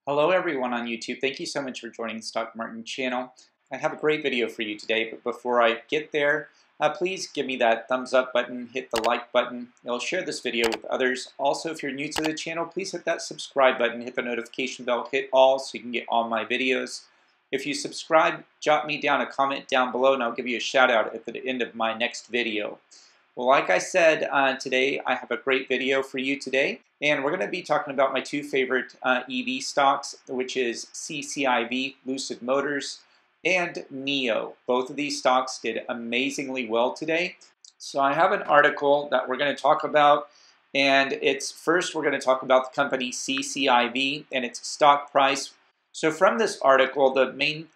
Hello everyone on YouTube. Thank you so much for joining the Stock Martin channel. I have a great video for you today, but before I get there, please give me that thumbs up button, hit the like button. It'll share this video with others. Also, if you're new to the channel, please hit that subscribe button, hit the notification bell, hit all so you can get all my videos. If you subscribe, jot me down a comment down below and I'll give you a shout out at the end of my next video. Well, like I said, today I have a great video for you today, and we're going to be talking about my two favorite EV stocks, which is CCIV Lucid Motors and NIO. Both of these stocks did amazingly well today. So I have an article that we're going to talk about, and first we're going to talk about the company CCIV and its stock price. So from this article, the main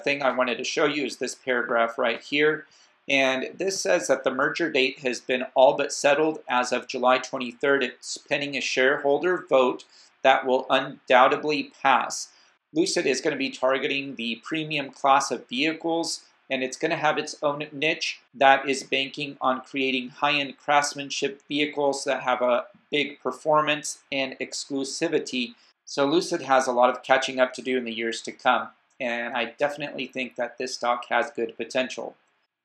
thing I wanted to show you is this paragraph right here. And this says that the merger date has been all but settled as of July 23rd. It's pending a shareholder vote that will undoubtedly pass. Lucid is going to be targeting the premium class of vehicles, and it's going to have its own niche that is banking on creating high-end craftsmanship vehicles that have a big performance and exclusivity. So Lucid has a lot of catching up to do in the years to come, and I definitely think that this stock has good potential.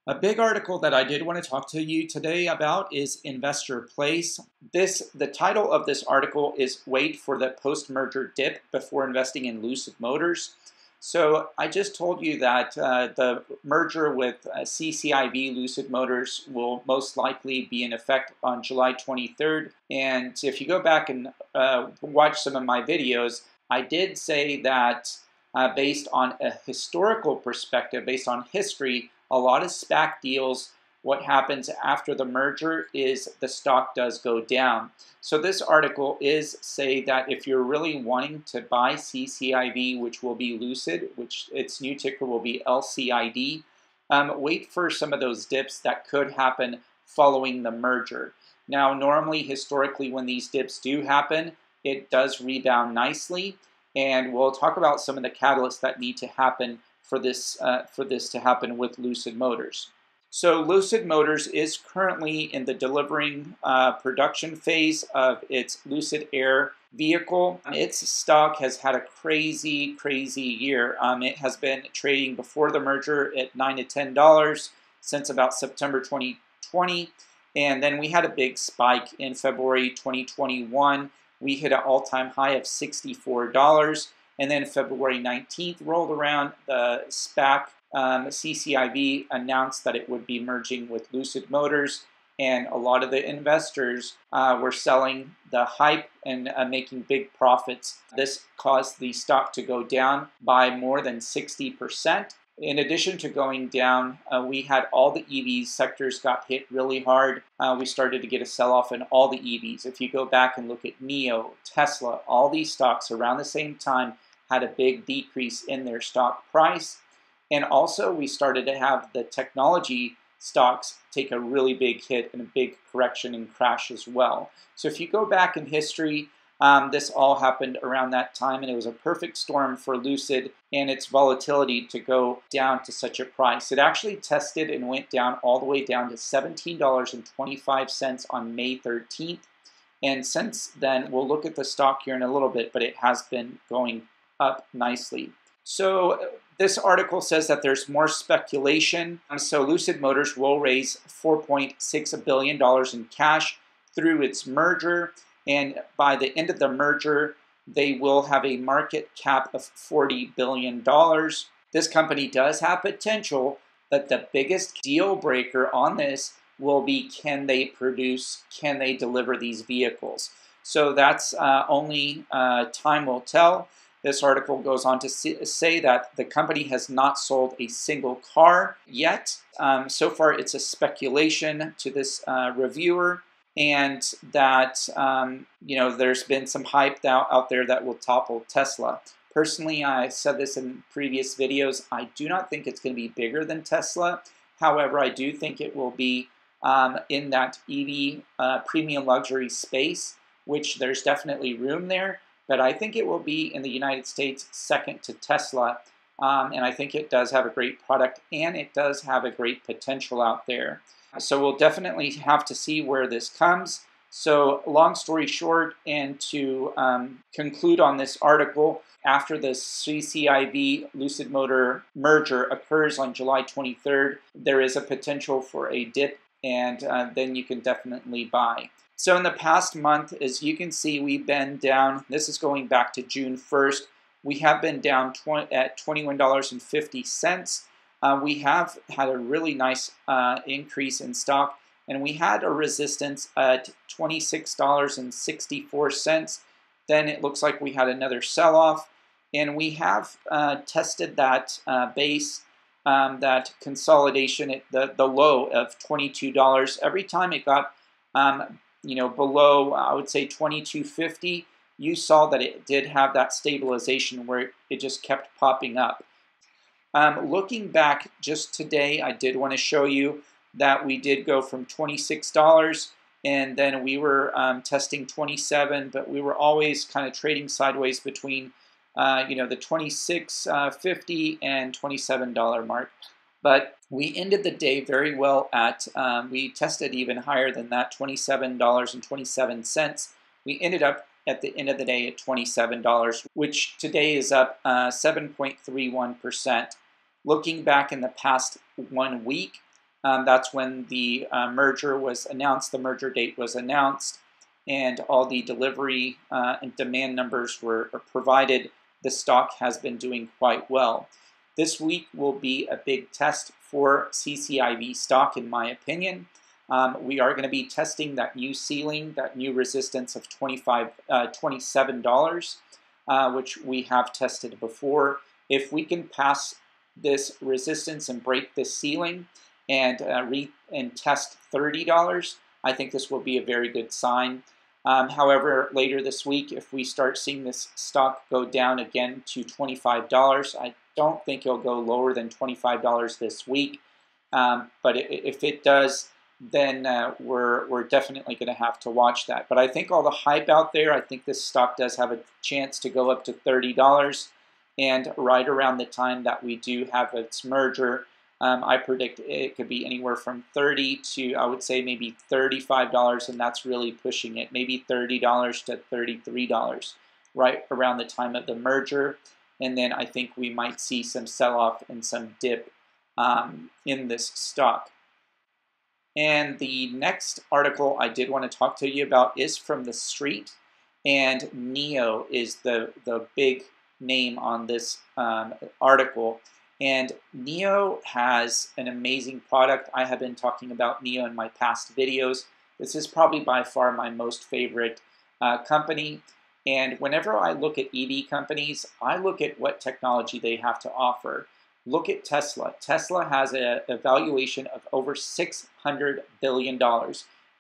A big article that I did want to talk to you today about is Investor Place. The title of this article is Wait for the Post-Merger Dip Before Investing in Lucid Motors. So I just told you that the merger with CCIV Lucid Motors will most likely be in effect on July 23rd. And if you go back and watch some of my videos, I did say that based on a historical perspective, based on history, a lot of SPAC deals, what happens after the merger is the stock does go down. So this article is say that if you're really wanting to buy CCIV, which will be Lucid, which its new ticker will be LCID, wait for some of those dips that could happen following the merger. Now, normally, historically, when these dips do happen, it does rebound nicely, and we'll talk about some of the catalysts that need to happen for this to happen with Lucid Motors. So Lucid Motors is currently in the delivering production phase of its Lucid Air vehicle. Its stock has had a crazy year. It has been trading before the merger at $9 to $10 since about September 2020, and then we had a big spike in February 2021. We hit an all-time high of $64. And then February 19th rolled around, the SPAC CCIV announced that it would be merging with Lucid Motors, and a lot of the investors were selling the hype and making big profits. This caused the stock to go down by more than 60%. In addition to going down, we had all the EV sectors got hit really hard. We started to get a sell-off in all the EVs. If you go back and look at NIO, Tesla, all these stocks around the same time had a big decrease in their stock price. And also we started to have the technology stocks take a really big hit and a big correction and crash as well. So if you go back in history, this all happened around that time, and it was a perfect storm for Lucid and its volatility to go down to such a price. It actually tested and went down all the way down to $17.25 on May 13th. And since then, we'll look at the stock here in a little bit, but it has been going up nicely. So this article says that there's more speculation. So Lucid Motors will raise $4.6 billion in cash through its merger, and by the end of the merger, they will have a market cap of $40 billion. This company does have potential, but the biggest deal breaker on this will be, can they produce, can they deliver these vehicles? So that's only time will tell. This article goes on to say that the company has not sold a single car yet. So far, it's a speculation to this reviewer, and that there's been some hype out there that will topple Tesla. Personally, I said this in previous videos, I do not think it's going to be bigger than Tesla. However, I do think it will be in that EV premium luxury space, which there's definitely room there. But I think it will be in the United States second to Tesla, and I think it does have a great product, and it does have a great potential out there. So we'll definitely have to see where this comes. So long story short, and to conclude on this article, after the CCIV Lucid merger occurs on July 23rd, there is a potential for a dip, and then you can definitely buy. So in the past month, as you can see, we've been down. This is going back to June 1st. We have been down at $21.50. We have had a really nice increase in stock, and we had a resistance at $26.64. Then it looks like we had another sell-off, and we have tested that base, that consolidation at the low of $22. Every time it got below, I would say $22.50, you saw that it did have that stabilization where it just kept popping up. Looking back just today, I did want to show you that we did go from $26, and then we were testing $27, but we were always kind of trading sideways between the $26.50 and $27 mark. But we ended the day very well at, we tested even higher than that, $27.27. We ended up at the end of the day at $27, which today is up 7.31%. Looking back in the past 1 week, that's when the merger was announced, the merger date was announced, and all the delivery and demand numbers were provided. The stock has been doing quite well. This week will be a big test for CCIV stock, in my opinion. We are going to be testing that new ceiling, that new resistance of $27, which we have tested before. If we can pass this resistance and break this ceiling and test $30, I think this will be a very good sign. However, later this week, if we start seeing this stock go down again to $25, I don't think it'll go lower than $25 this week. But if it does, then we're definitely going to have to watch that. But I think all the hype out there, I think this stock does have a chance to go up to $30. And right around the time that we do have its merger, I predict it could be anywhere from $30 to, I would say, maybe $35, and that's really pushing it. Maybe $30 to $33 right around the time of the merger. And then I think we might see some sell-off and some dip in this stock. And the next article I did want to talk to you about is from the street, and NIO is the big name on this article. And NIO has an amazing product. I have been talking about NIO in my past videos. This is probably by far my most favorite company. And whenever I look at EV companies, I look at what technology they have to offer. Look at Tesla. Tesla has a valuation of over $600 billion.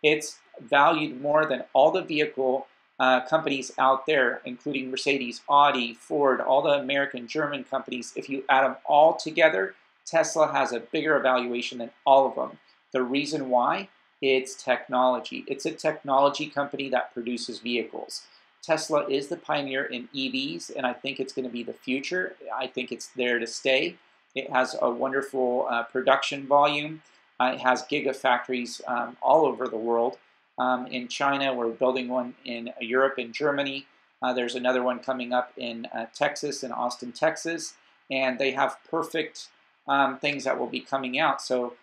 It's valued more than all the vehicle companies out there, including Mercedes, Audi, Ford, all the American, German companies. If you add them all together, Tesla has a bigger valuation than all of them. The reason why? It's technology. It's a technology company that produces vehicles. Tesla is the pioneer in EVs, and I think it's going to be the future. I think it's there to stay. It has a wonderful production volume. It has gigafactories all over the world. In China, we're building one in Europe and Germany. There's another one coming up in Texas, in Austin, Texas. And they have perfect things that will be coming out. So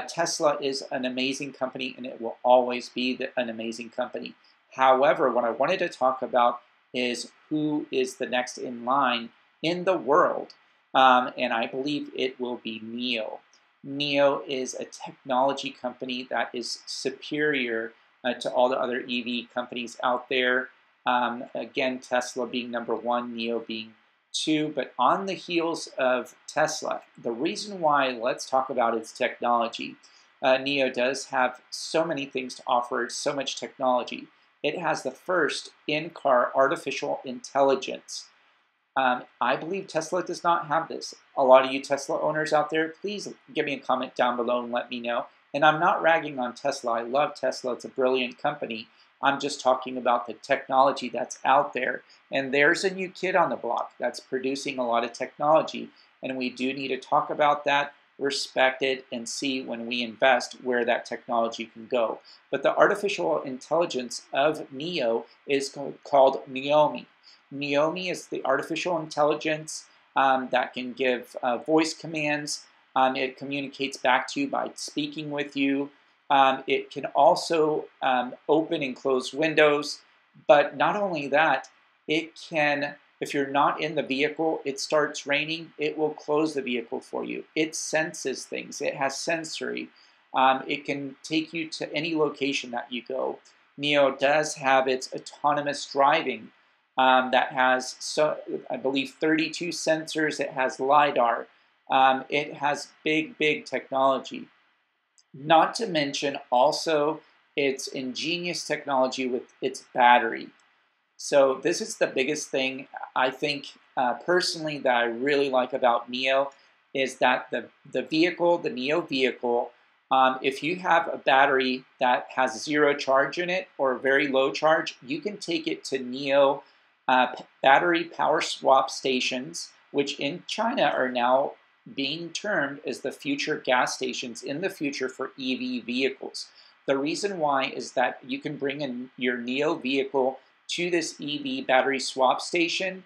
Tesla is an amazing company, and it will always be an amazing company. However, what I wanted to talk about is who is the next in line in the world. And I believe it will be NIO. NIO is a technology company that is superior to all the other EV companies out there. Again, Tesla being number one, NIO being two. But on the heels of Tesla, the reason why let's talk about its technology. NIO does have so many things to offer, so much technology. It has the first in-car artificial intelligence. I believe Tesla does not have this. A lot of you Tesla owners out there, please give me a comment down below and let me know. And I'm not ragging on Tesla. I love Tesla. It's a brilliant company. I'm just talking about the technology that's out there. And there's a new kid on the block that's producing a lot of technology. And we do need to talk about that. respect it, and see when we invest where that technology can go. But the artificial intelligence of NIO is called NIOMI. NIOMI is the artificial intelligence that can give voice commands. It communicates back to you by speaking with you. It can also open and close windows. But not only that, it can, if you're not in the vehicle, it starts raining, it will close the vehicle for you. It senses things. It has sensory. It can take you to any location that you go. NIO does have its autonomous driving that has, I believe, 32 sensors. It has LiDAR. It has big technology. Not to mention also its ingenious technology with its battery. So this is the biggest thing I think personally that I really like about NIO is that the vehicle, the NIO vehicle, if you have a battery that has 0 charge in it or very low charge, you can take it to NIO battery power swap stations, which in China are now being termed as the future gas stations in the future for EV vehicles. The reason why is that you can bring in your NIO vehicle to this EV battery swap station.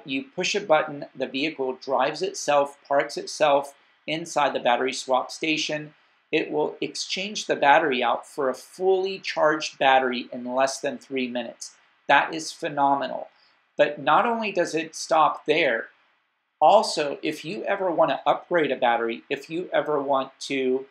You push a button, the vehicle drives itself, parks itself inside the battery swap station. It will exchange the battery out for a fully charged battery in less than 3 minutes. That is phenomenal. But not only does it stop there, also, if you ever want to upgrade a battery, if you ever want to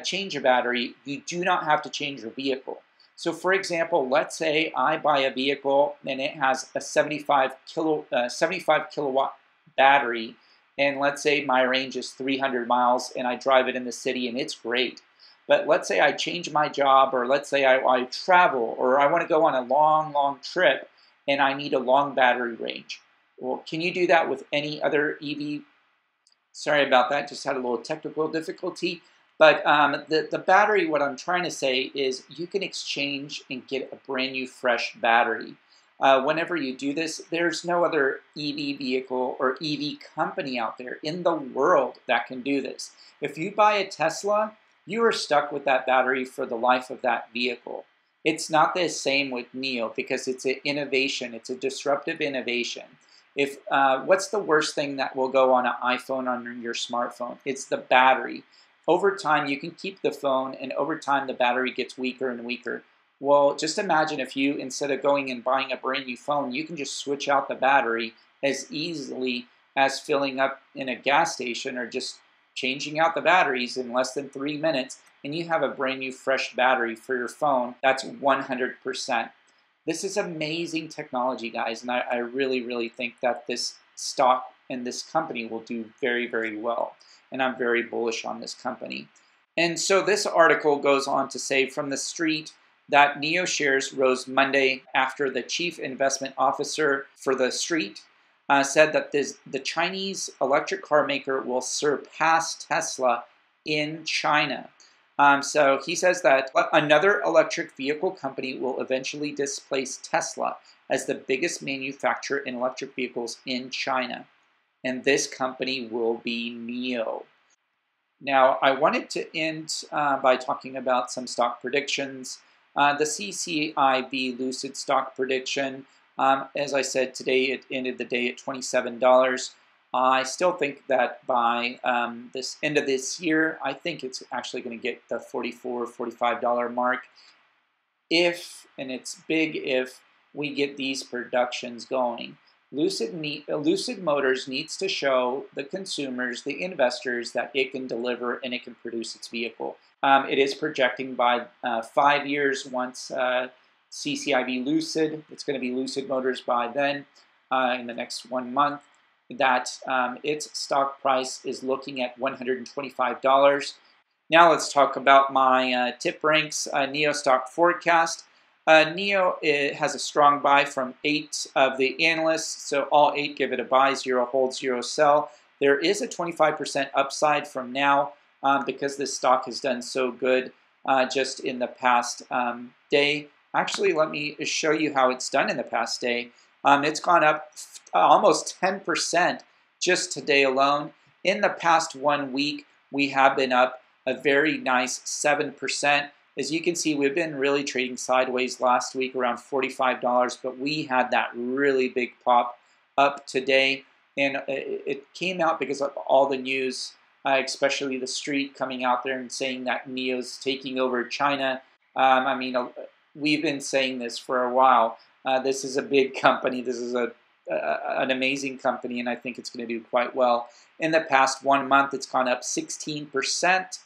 change a battery, you do not have to change your vehicle. So for example, let's say I buy a vehicle and it has a 75 kilowatt battery, and let's say my range is 300 miles and I drive it in the city and it's great. But let's say I change my job, or let's say I travel, or I want to go on a long trip and I need a long battery range. Well, can you do that with any other EV? Sorry about that, just had a little technical difficulty. But the battery, what I'm trying to say is you can exchange and get a brand new fresh battery. Whenever you do this, there's no other EV vehicle or EV company out there in the world that can do this. If you buy a Tesla, you are stuck with that battery for the life of that vehicle. It's not the same with NIO because it's an innovation. It's a disruptive innovation. If what's the worst thing that will go on an iPhone on your smartphone? It's the battery. Over time, you can keep the phone, and over time, the battery gets weaker and weaker. Well, just imagine if you, instead of going and buying a brand new phone, you can just switch out the battery as easily as filling up in a gas station or just changing out the batteries in less than 3 minutes, and you have a brand new fresh battery for your phone. That's 100%. This is amazing technology, guys, and I really think that this stock and this company will do very well. And I'm very bullish on this company. And so this article goes on to say from the street that NIO shares rose Monday after the chief investment officer for the street said that the Chinese electric car maker will surpass Tesla in China. So he says that another electric vehicle company will eventually displace Tesla as the biggest manufacturer in electric vehicles in China. And this company will be NIO. Now, I wanted to end by talking about some stock predictions. The CCIV Lucid stock prediction, as I said today, it ended the day at $27. I still think that by this end of this year, I think it's actually going to get the $44, $45 mark. If, and it's big if, we get these productions going. Lucid Motors needs to show the consumers, the investors, that it can deliver and it can produce its vehicle. It is projecting by 5 years once CCIV Lucid, it's going to be Lucid Motors by then, in the next 1 month, that its stock price is looking at $125. Now let's talk about my tip ranks NIO stock forecast. NIO has a strong buy from 8 of the analysts, so all 8 give it a buy, 0 hold, 0 sell. There is a 25% upside from now because this stock has done so good just in the past day. Actually, let me show you how it's done in the past day. It's gone up almost 10% just today alone. In the past 1 week, we have been up a very nice 7%. As you can see, we've been really trading sideways last week around $45, but we had that really big pop up today, and it came out because of all the news, especially the street coming out there and saying that NIO's taking over China. I mean, we've been saying this for a while. This is a big company. This is an amazing company, and I think it's going to do quite well. In the past 1 month, it's gone up 16%.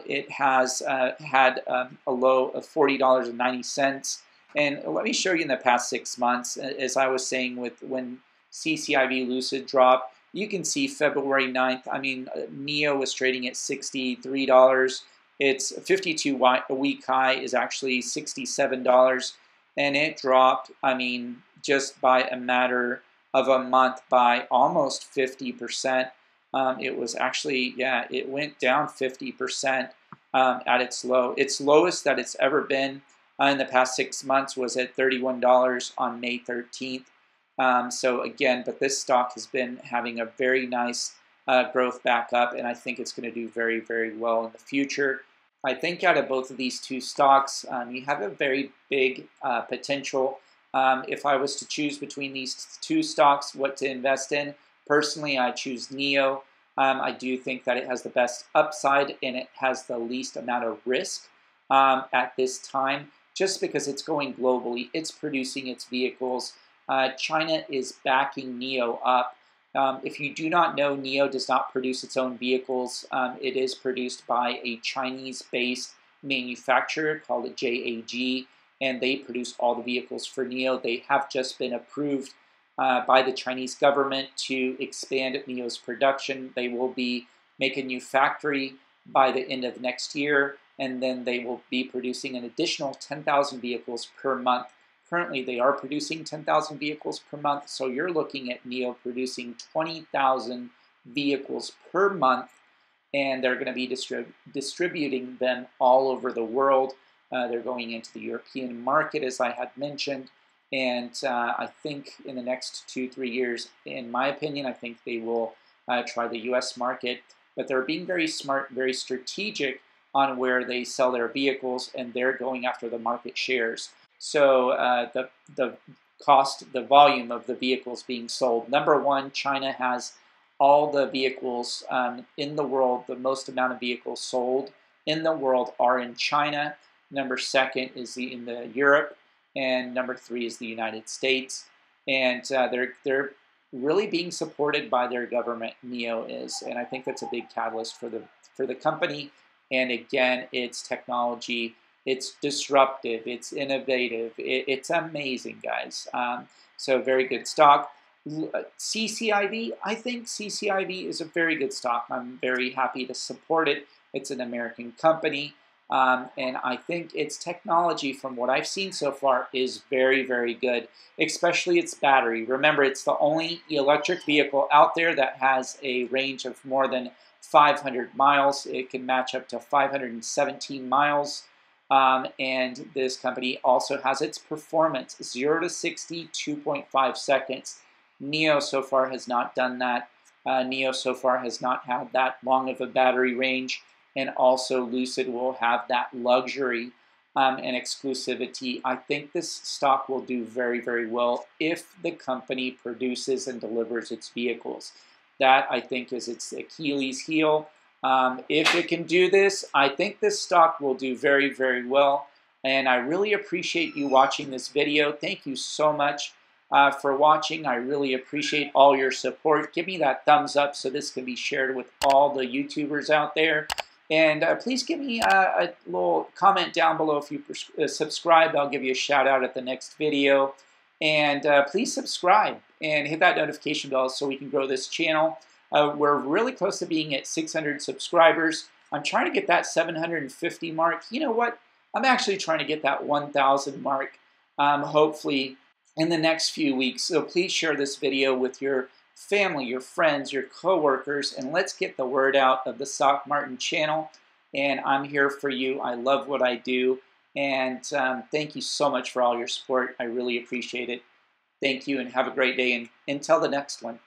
It has had a low of $40.90. And let me show you in the past 6 months, as I was saying when CCIV Lucid dropped, you can see February 9th, I mean, NIO was trading at $63. Its 52-week high is actually $67. And it dropped, I mean, just by a matter of a month by almost 50%. It was actually, yeah, it went down 50% at its low. Its lowest that it's ever been in the past 6 months was at $31 on May 13th. So again, but this stock has been having a very nice growth back up, and I think it's going to do very, very well in the future. I think out of both of these two stocks, you have a very big potential. If I was to choose between these two stocks, what to invest in, personally, I choose NIO. I do think that it has the best upside and it has the least amount of risk at this time, just because it's going globally. It's producing its vehicles. China is backing NIO up. If you do not know, NIO does not produce its own vehicles. It is produced by a Chinese-based manufacturer called JAG, and they produce all the vehicles for NIO. They have just been approved by the Chinese government to expand NIO's production. They will make a new factory by the end of next year, and then they will be producing an additional 10,000 vehicles per month. Currently, they are producing 10,000 vehicles per month, so you're looking at NIO producing 20,000 vehicles per month, and they're going to be distributing them all over the world. They're going into the European market, as I had mentioned, and I think in the next 2-3 years, in my opinion, I think they will try the US market, but they're being very smart, very strategic on where they sell their vehicles, and they're going after the market shares. So the cost, the volume of the vehicles being sold. Number one, China has all the vehicles in the world. The most amount of vehicles sold in the world are in China. Number second is in Europe, and number three is the United States. And they're really being supported by their government. NIO is, and I think that's a big catalyst for the company. And again, it's technology. It's disruptive, it's innovative, it's amazing, guys. So very good stock. CCIV, I think CCIV is a very good stock. I'm very happy to support it. It's an American company, and I think its technology, from what I've seen so far, is very, very good, especially its battery. Remember, it's the only electric vehicle out there that has a range of more than 500 miles. It can match up to 517 miles. And this company also has its performance, 0 to 60, 2.5 seconds. NIO so far has not done that. NIO so far has not had that long of a battery range, and also Lucid will have that luxury and exclusivity. I think this stock will do very, very well if the company produces and delivers its vehicles. That, I think, is its Achilles heel. If it can do this, I think this stock will do very, very well. And I really appreciate you watching this video. Thank you so much for watching. I really appreciate all your support. Give me that thumbs up so this can be shared with all the YouTubers out there. And please give me a little comment down below if you subscribe. I'll give you a shout out at the next video. And please subscribe and hit that notification bell so we can grow this channel. We're really close to being at 600 subscribers. I'm trying to get that 750 mark. You know what? I'm actually trying to get that 1,000 mark, hopefully in the next few weeks. So please share this video with your family, your friends, your coworkers, and let's get the word out of the Stock Martin channel. And I'm here for you. I love what I do. And thank you so much for all your support. I really appreciate it. Thank you, and have a great day. And until the next one.